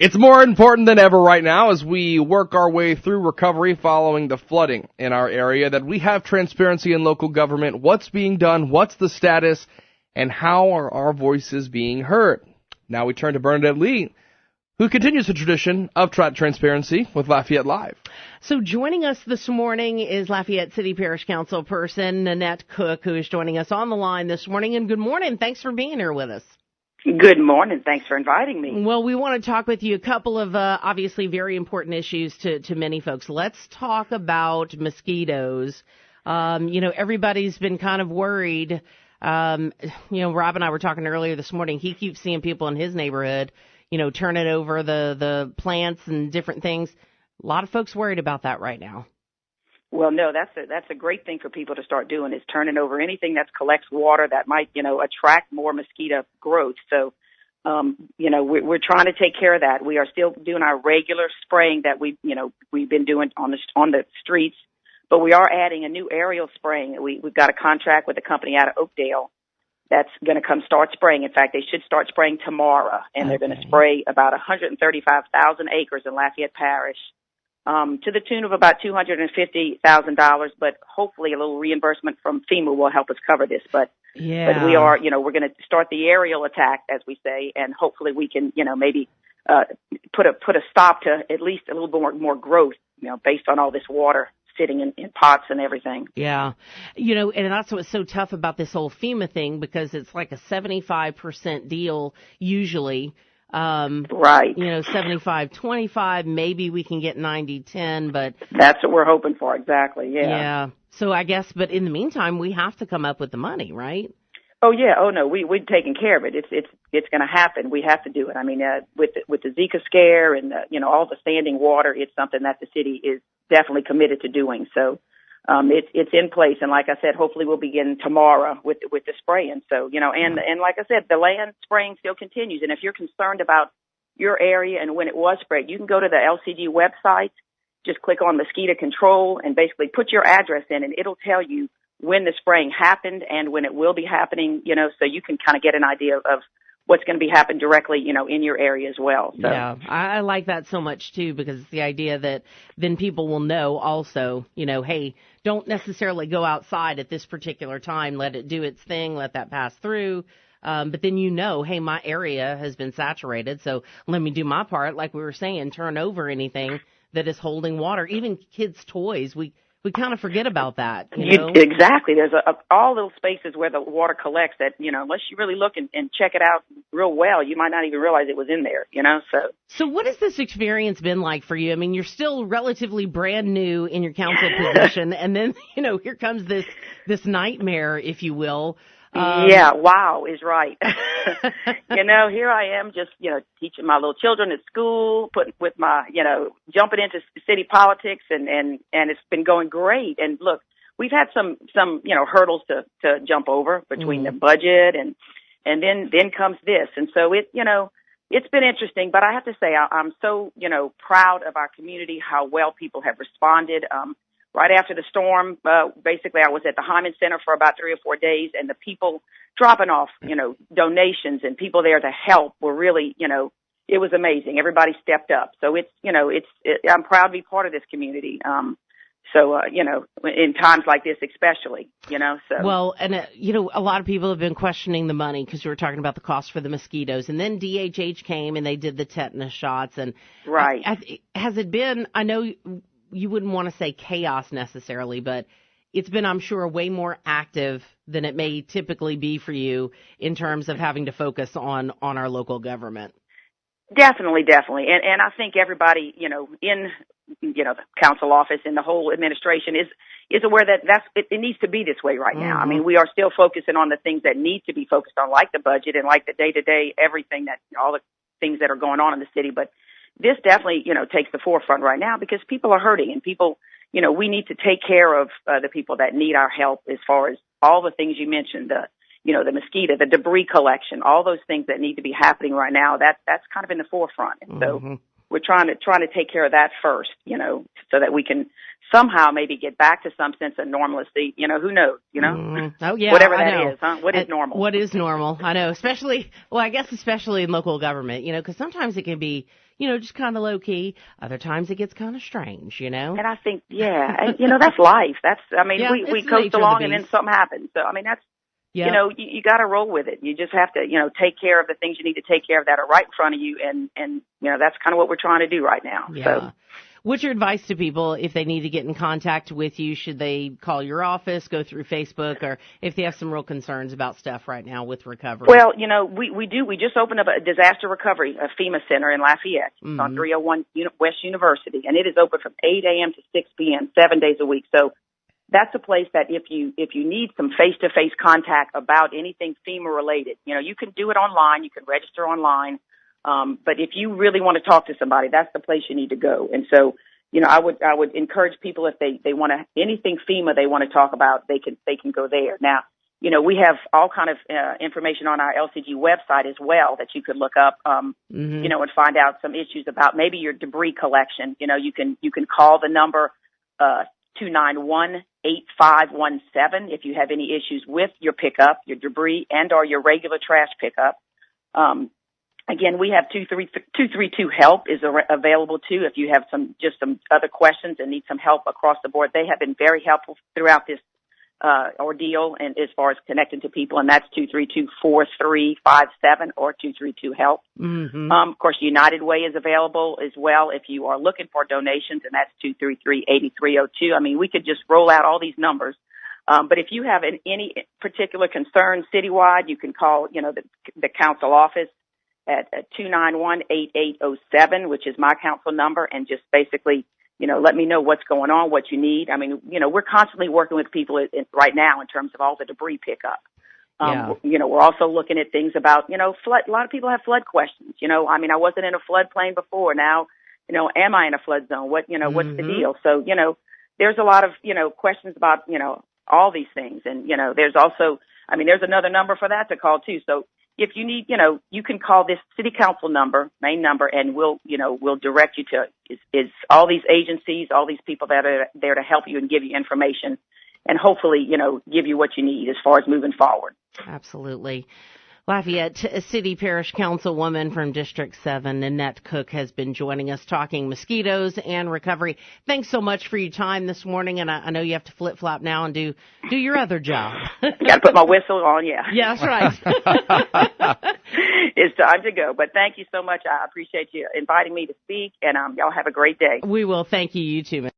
It's more important than ever right now as we work our way through recovery following the flooding in our area that we have transparency in local government, what's being done, what's the status, and how are our voices being heard. Now we turn to Bernadette Lee, who continues the tradition of transparency with Lafayette Live. So joining us this morning is Lafayette City-Parish Council person Nanette Cook, who is joining us on the line this morning. And good morning. Thanks for being here with us. Good morning. Thanks for inviting me. Well, we want to talk with you a couple of obviously very important issues to many folks. Let's talk about mosquitoes. Everybody's been kind of worried. Rob and I were talking earlier this morning. He keeps seeing people in his neighborhood, turning over the plants and different things. A lot of folks worried about that right now. Well, no, that's a great thing for people to start doing is turning over anything that collects water that might, attract more mosquito growth. So, we're trying to take care of that. We are still doing our regular spraying that we've been doing on the streets, but we are adding a new aerial spraying. We've got a contract with a company out of Oakdale that's going to come start spraying. In fact, they should start spraying tomorrow, and they're going to spray about 135,000 acres in Lafayette Parish. To the tune of about $250,000, but hopefully a little reimbursement from FEMA will help us cover this. But we are, we're going to start the aerial attack, as we say, and hopefully we can, maybe put a stop to at least a little bit more growth, based on all this water sitting in pots and everything. Yeah. And that's what's so tough about this whole FEMA thing, because it's like a 75% deal usually. Right. 75-25, maybe we can get 90-10, but that's what we're hoping for. Exactly. Yeah. Yeah. So I guess, but in the meantime, we have to come up with the money, right? Oh yeah. Oh no, we're taking care of it. It's going to happen. We have to do it. I mean, with the Zika scare and all the standing water, it's something that the city is definitely committed to doing. So, it's in place, and like I said, hopefully we'll begin tomorrow with the spraying. So, and like I said, the land spraying still continues. And if you're concerned about your area and when it was sprayed, you can go to the LCG website, just click on mosquito control, and basically put your address in, and it'll tell you when the spraying happened and when it will be happening. So you can kind of get an idea of what's going to be happening directly, in your area as well. So. Yeah, I like that so much, too, because it's the idea that then people will know also, hey, don't necessarily go outside at this particular time. Let it do its thing. Let that pass through. But then hey, my area has been saturated, so let me do my part. Like we were saying, turn over anything that is holding water, even kids' toys. We kind of forget about that, Exactly. There's all little spaces where the water collects that, unless you really look and check it out real well, you might not even realize it was in there, So what has this experience been like for you? I mean, you're still relatively brand new in your council position, and then, here comes this nightmare, if you will. Yeah, wow is right. Here I am just, teaching my little children at school, with my, jumping into city politics, and it's been going great. And look, we've had some, hurdles to jump over between the budget and then comes this. And so it's been interesting, but I have to say I'm so, proud of our community, how well people have responded. Right after the storm, basically I was at the Hyman Center for about 3 or 4 days, and the people dropping off, donations and people there to help were really, it was amazing. Everybody stepped up. So I'm proud to be part of this community. In times like this especially, so. Well, and, a lot of people have been questioning the money because we were talking about the cost for the mosquitoes. And then DHH came and they did the tetanus shots. And right. Has it been, I know you wouldn't want to say chaos necessarily, but it's been, I'm sure, way more active than it may typically be for you in terms of having to focus on our local government. Definitely. And I think everybody, in, the council office and the whole administration is aware that it needs to be this way right now. I mean, we are still focusing on the things that need to be focused on, like the budget and like the day-to-day, everything all the things that are going on in the city. But this definitely, takes the forefront right now because people are hurting and people, we need to take care of the people that need our help as far as all the things you mentioned, the mosquito, the debris collection, all those things that need to be happening right now. That's kind of in the forefront. And so we're trying to take care of that first, so that we can somehow maybe get back to some sense of normalcy. Who knows, Oh, yeah. Whatever that is, huh? What is normal? I know, especially in local government, because sometimes it can be just kind of low key. Other times it gets kind of strange, And I think, and, that's life. We coast along and then something happens. So, that's, you got to roll with it. You just have to, take care of the things you need to take care of that are right in front of you. And that's kind of what we're trying to do right now. Yeah. So. What's your advice to people if they need to get in contact with you? Should they call your office, go through Facebook, or if they have some real concerns about stuff right now with recovery? Well, we do. We just opened up a disaster recovery, a FEMA center in Lafayette. It's on 301 West University, and it is open from 8 a.m. to 6 p.m., 7 days a week. So that's a place that if you need some face-to-face contact about anything FEMA related, you can do it online. You can register online. But if you really want to talk to somebody, that's the place you need to go. And so, I would encourage people if they want to, anything FEMA they want to talk about, they can go there. Now, we have all kind of information on our LCG website as well that you could look up, and find out some issues about maybe your debris collection. You can call the number 291-8517 if you have any issues with your pickup, your debris, and or your regular trash pickup. Again, we have 232 help is available too. If you have some other questions and need some help across the board, they have been very helpful throughout this ordeal, and as far as connecting to people, and that's 232-4357 or 232 help. Of course, United Way is available as well if you are looking for donations, and that's 233-8302. We could just roll out all these numbers. But if you have any particular concern citywide, you can call, the council office at 291-8807, which is my council number, and just basically, let me know what's going on, what you need. We're constantly working with people right now in terms of all the debris pickup. We're also looking at things about, flood. A lot of people have flood questions. I wasn't in a floodplain before. Now, am I in a flood zone? What's the deal? So, there's a lot of, questions about, all these things. And, there's also, there's another number for that to call too. So, if you need, you can call this city council number, main number, and we'll direct you to is all these agencies, all these people that are there to help you and give you information, and hopefully, give you what you need as far as moving forward. Absolutely. Lafayette City-Parish Councilwoman from District 7, Nanette Cook, has been joining us talking mosquitoes and recovery. Thanks so much for your time this morning, and I know you have to flip-flop now and do your other job. Got to put my whistle on, yeah. Yeah, that's right. It's time to go, but thank you so much. I appreciate you inviting me to speak, and y'all have a great day. We will. Thank you. You too,